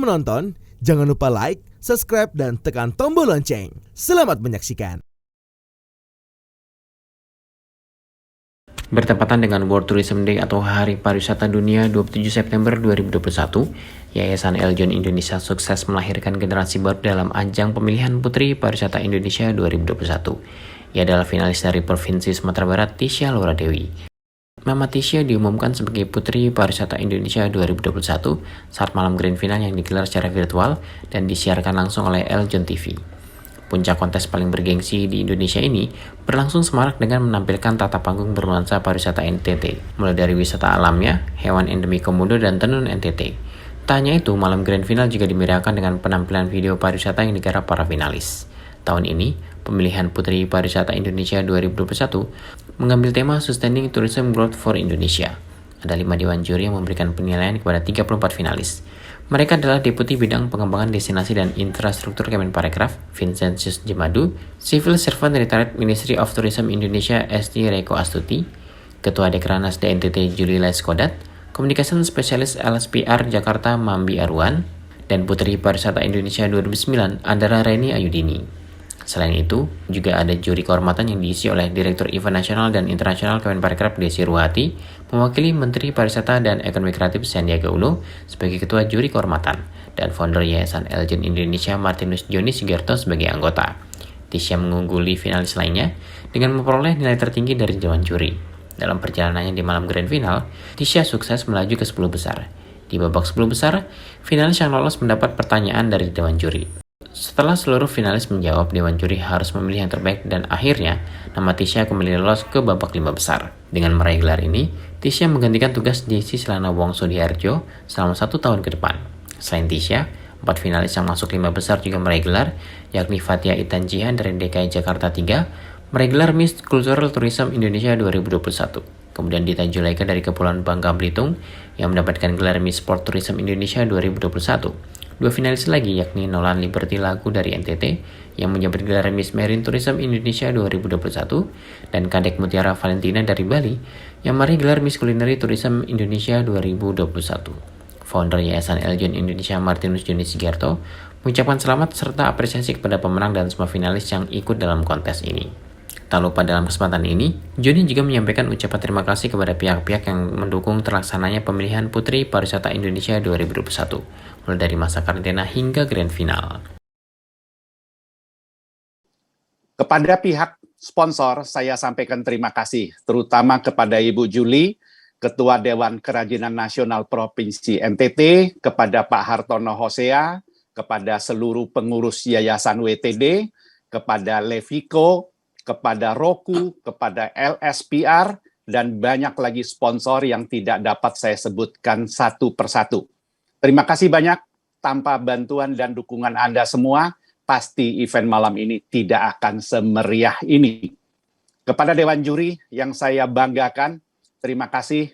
Sebelum menonton, jangan lupa like, subscribe, dan tekan tombol lonceng. Selamat menyaksikan. Bertepatan dengan World Tourism Day atau Hari Pariwisata Dunia 27 September 2021, Yayasan Eljon Indonesia sukses melahirkan generasi baru dalam ajang pemilihan Putri Pariwisata Indonesia 2021. Ia adalah finalis dari Provinsi Sumatera Barat, Tisha Laura Dewi. Nama Tisha diumumkan sebagai Putri Pariwisata Indonesia 2021 saat malam grand final yang digelar secara virtual dan disiarkan langsung oleh Eljon TV. Puncak kontes paling bergengsi di Indonesia ini berlangsung semarak dengan menampilkan tata panggung bernuansa pariwisata NTT, mulai dari wisata alamnya, hewan endemik Komodo, dan tenun NTT. Tak hanya itu, malam grand final juga dimeriahkan dengan penampilan video pariwisata yang digarap para finalis. Tahun ini, pemilihan Putri Pariwisata Indonesia 2021 mengambil tema Sustaining Tourism Growth for Indonesia. Ada 5 dewan juri yang memberikan penilaian kepada 34 finalis. Mereka adalah Deputi Bidang Pengembangan Destinasi dan Infrastruktur Kemenparekraf, Vincentius Jemadu, Civil Servant Retired Ministry of Tourism Indonesia Esti Reiko Astuti, Ketua Dekranasda DNTT Juli Leskodat, Communication Specialist LSPR Jakarta Mambi Arwan, dan Putri Pariwisata Indonesia 2009 Andara Reni Ayudini. Selain itu, juga ada juri kehormatan yang diisi oleh Direktur Event Nasional dan Internasional Kemenparekraf Desi Ruhati, mewakili Menteri Pariwisata dan Ekonomi Kreatif Sandiaga Uno sebagai Ketua Juri Kehormatan, dan founder Yayasan Eljon Indonesia Martinus Joni Sugiarto sebagai anggota. Tisha mengungguli finalis lainnya dengan memperoleh nilai tertinggi dari dewan juri. Dalam perjalanannya di malam grand final, Tisha sukses melaju ke 10 besar. Di babak 10 besar, finalis yang lolos mendapat pertanyaan dari dewan juri. Setelah seluruh finalis menjawab, dewan juri harus memilih yang terbaik dan akhirnya nama Tisha kembali lolos ke babak 5 besar. Dengan meraih gelar ini, Tisha menggantikan tugas Desi Selana Wongso Diharjo selama 1 tahun ke depan. Selain Tisha, 4 finalis yang masuk 5 besar juga meraih gelar, yakni Fatia Itanjian dari DKI Jakarta 3, meraih gelar Miss Cultural Tourism Indonesia 2021. Kemudian Dita Julaika dari Kepulauan Bangka Belitung yang mendapatkan gelar Miss Sport Tourism Indonesia 2021. 2 finalis lagi yakni Nolan Liberty Lagu dari NTT yang menjabat gelar Miss Marine Tourism Indonesia 2021 dan Kadek Mutiara Valentina dari Bali yang meraih gelar Miss Culinary Tourism Indonesia 2021. Founder Yayasan Eljon Indonesia Martinus Joni Sugiarto mengucapkan selamat serta apresiasi kepada pemenang dan semua finalis yang ikut dalam kontes ini. Tak lupa dalam kesempatan ini, Joni juga menyampaikan ucapan terima kasih kepada pihak-pihak yang mendukung terlaksananya pemilihan Putri Pariwisata Indonesia 2021, mulai dari masa karantina hingga grand final. Kepada pihak sponsor, saya sampaikan terima kasih, terutama kepada Ibu Juli, Ketua Dewan Kerajinan Nasional Provinsi NTT, kepada Pak Hartono Hosea, kepada seluruh pengurus Yayasan WTD, kepada Leviko, kepada Roku, kepada LSPR, dan banyak lagi sponsor yang tidak dapat saya sebutkan satu persatu. Terima kasih banyak, tanpa bantuan dan dukungan Anda semua, pasti event malam ini tidak akan semeriah ini. Kepada Dewan Juri yang saya banggakan, terima kasih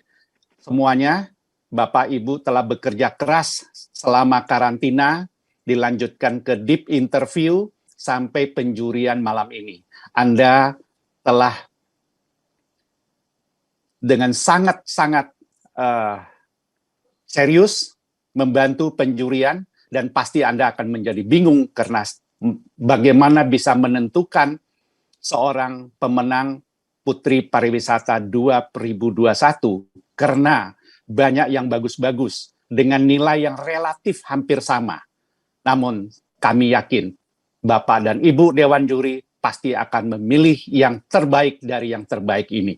semuanya. Bapak Ibu telah bekerja keras selama karantina, dilanjutkan ke deep interview, sampai penjurian malam ini. Anda telah dengan sangat-sangat serius membantu penjurian dan pasti Anda akan menjadi bingung karena bagaimana bisa menentukan seorang pemenang Putri Pariwisata 2021 karena banyak yang bagus-bagus dengan nilai yang relatif hampir sama. Namun kami yakin Bapak dan Ibu Dewan Juri pasti akan memilih yang terbaik dari yang terbaik ini.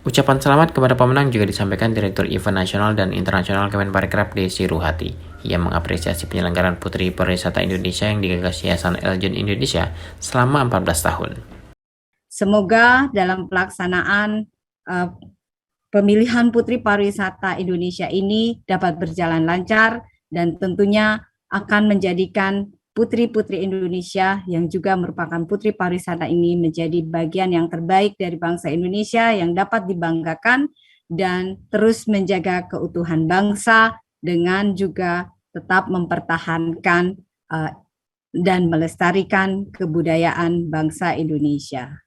Ucapan selamat kepada pemenang juga disampaikan Direktur Event Nasional dan Internasional Kemenparekraf Desi Ruhati. Ia mengapresiasi penyelenggaraan Putri Pariwisata Indonesia yang digagas Yayasan Eljon Indonesia selama 14 tahun. Semoga dalam pelaksanaan pemilihan Putri Pariwisata Indonesia ini dapat berjalan lancar dan tentunya akan menjadikan putri-putri Indonesia yang juga merupakan putri pariwisata ini menjadi bagian yang terbaik dari bangsa Indonesia yang dapat dibanggakan dan terus menjaga keutuhan bangsa dengan juga tetap mempertahankan dan melestarikan kebudayaan bangsa Indonesia.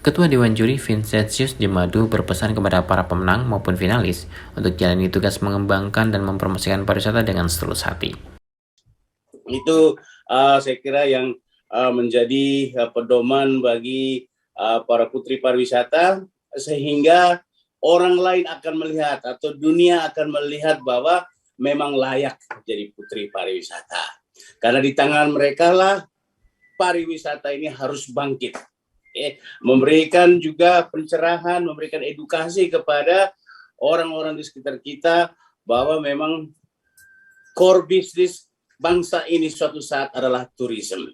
Ketua Dewan Juri Vincentius Jemadu berpesan kepada para pemenang maupun finalis untuk jalani tugas mengembangkan dan mempromosikan pariwisata dengan setulus hati. Itu saya kira yang menjadi pedoman bagi para putri pariwisata, sehingga orang lain akan melihat atau dunia akan melihat bahwa memang layak jadi putri pariwisata. Karena di tangan mereka lah pariwisata ini harus bangkit. Memberikan juga pencerahan, memberikan edukasi kepada orang-orang di sekitar kita bahwa memang core bisnis bangsa ini suatu saat adalah tourism.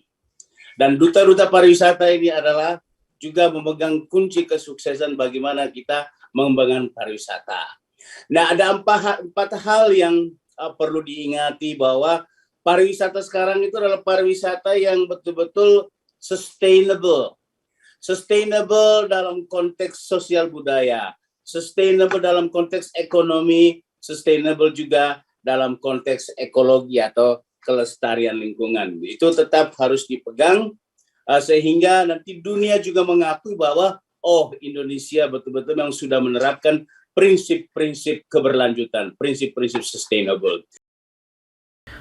Dan duta-duta pariwisata ini adalah juga memegang kunci kesuksesan bagaimana kita mengembangkan pariwisata. Nah, ada empat hal yang perlu diingati bahwa pariwisata sekarang itu adalah pariwisata yang betul-betul sustainable. Sustainable dalam konteks sosial budaya, sustainable dalam konteks ekonomi, sustainable juga dalam konteks ekologi atau kelestarian lingkungan. Itu tetap harus dipegang sehingga nanti dunia juga mengakui bahwa Indonesia betul-betul memang sudah menerapkan prinsip-prinsip keberlanjutan, prinsip-prinsip sustainable.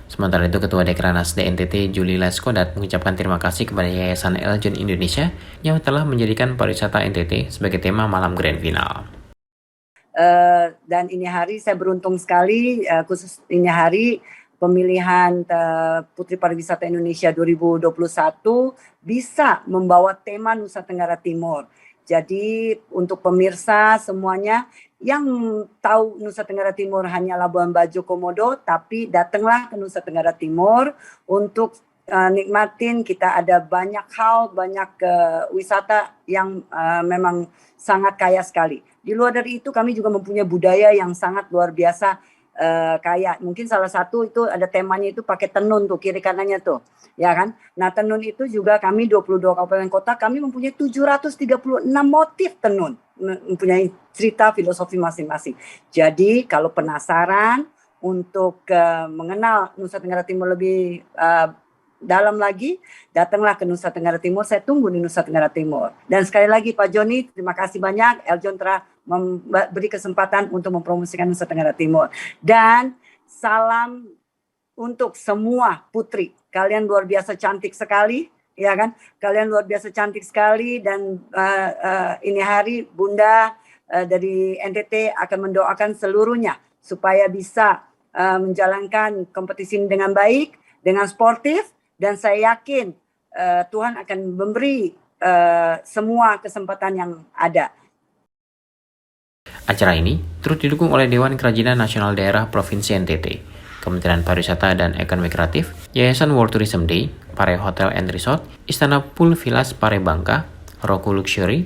Sementara itu, Ketua Dekranasda NTT Julie Leskodat mengucapkan terima kasih kepada Yayasan Eljon Indonesia yang telah menjadikan pariwisata NTT sebagai tema malam grand final. Dan ini hari saya beruntung sekali, khusus ini hari pemilihan Putri Pariwisata Indonesia 2021 bisa membawa tema Nusa Tenggara Timur. Jadi untuk pemirsa semuanya yang tahu Nusa Tenggara Timur hanya Labuan Bajo, Komodo, tapi datanglah ke Nusa Tenggara Timur untuk nikmatin. Kita ada banyak hal, banyak wisata yang memang sangat kaya sekali. Di luar dari itu kami juga mempunyai budaya yang sangat luar biasa kaya. Mungkin salah satu itu ada temanya itu pakai tenun tuh kiri kanannya tuh, ya kan? Nah, tenun itu juga kami 22 kabupaten kota kami mempunyai 736 motif tenun, mempunyai cerita filosofi masing-masing. Jadi kalau penasaran untuk mengenal Nusa Tenggara Timur lebih dalam lagi, datanglah ke Nusa Tenggara Timur. Saya tunggu di Nusa Tenggara Timur. Dan sekali lagi Pak Joni, terima kasih banyak. Eljon telah memberi kesempatan untuk mempromosikan Nusa Tenggara Timur. Dan salam untuk semua putri. Kalian luar biasa cantik sekali, ya kan? Kalian luar biasa cantik sekali dan ini hari Bunda dari NTT akan mendoakan seluruhnya supaya bisa menjalankan kompetisi ini dengan baik, dengan sportif. Dan saya yakin Tuhan akan memberi semua kesempatan yang ada. Acara ini turut didukung oleh Dewan Kerajinan Nasional Daerah Provinsi NTT, Kementerian Pariwisata dan Ekonomi Kreatif, Yayasan World Tourism Day, Pare Hotel and Resort, Istana Pool Villas Pare Bangka, Roku Luxury,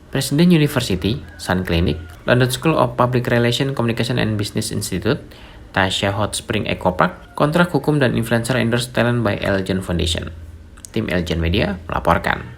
Presiden University, Sun Clinic, London School of Public Relations Communication and Business Institute, Tasya Hot Spring Eco Park, kontrak hukum dan influencer endorse talent by Eljon Foundation. Tim Eljon Media melaporkan.